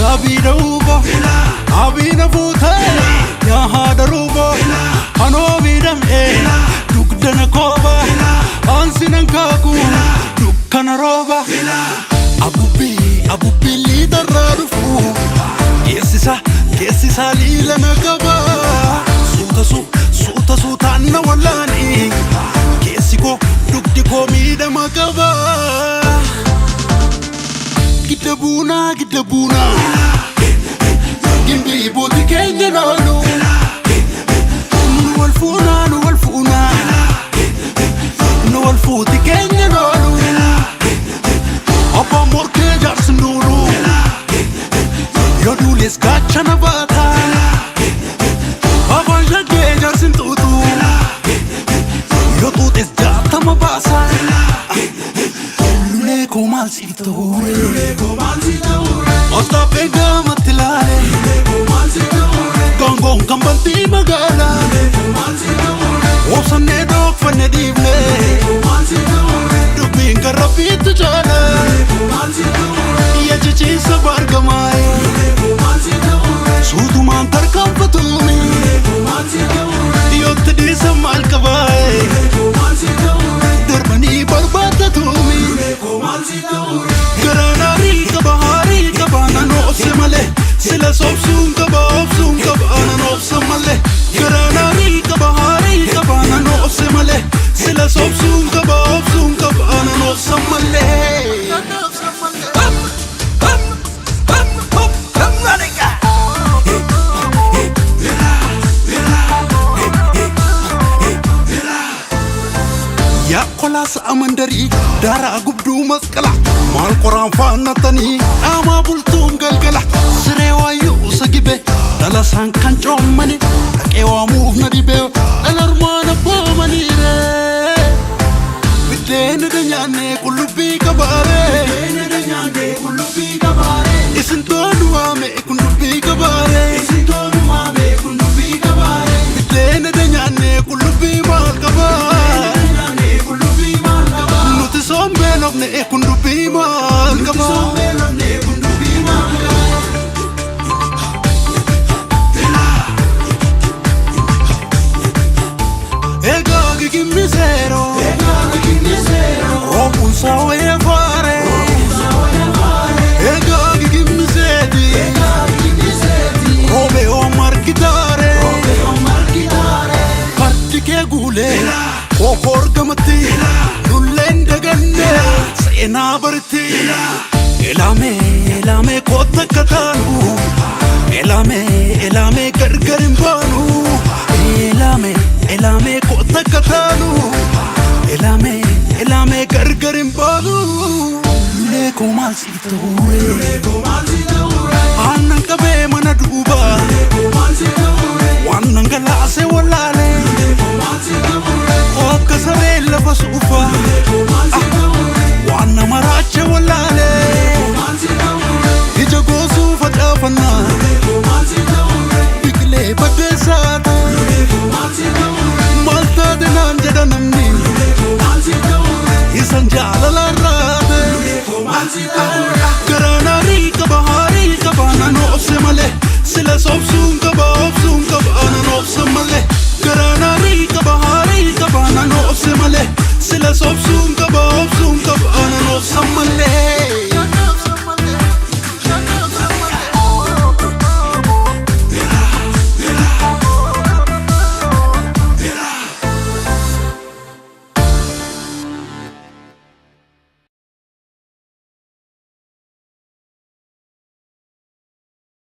Gabi dauba Abi na futa Ya hada ruba Hano midam Dukdana koba Ansinan kaku Dukkana roba Abu Billy darrarufu Kesisa lila nakaba Suta na walani Kesiko dukdiko midam akaba Gidabuna Gimbi boti kenya nanu Nuwalfuna Nuwalfuti kenya nanu Abba morke jarsin duru Yodulis gachana bata Abba jage jarsin tutu Yodulis jatama basa Lule komal sitore Osta pega matilale Gongong kambanti magala Osane dok fane divle Dubin karapitu jala Iya cici sabar gamai Sutu mantar kamfatumi Yotte di samal kabai Darbani barbatatumi Garanari kabana nofse male Sila sobsun kaba ana nofse male Garanari kabana nofse male Sila sobsun kaba ana nofse male Ya kolas amandari dara gubdu maskala mal quran fanatani ama bultum galgala srewayu sagibe dala sankan chomani takewa move nadibe alarmana pomani re bidene danyane kulubi kabare isinto duame kulubi kabare bidene danyane kulubi mal kabare Sombelobne ekundubi mal kaba Ego gimisero Opun sawe fare Ego gimisedi Robe o markitare Partike gule Kokor gamati Sena barti Elame kota katanu Elame gargarin banu Elame kota katanu Elame gargarin banu Lule komal sitore Annan kabe mana duba Wannan galase walale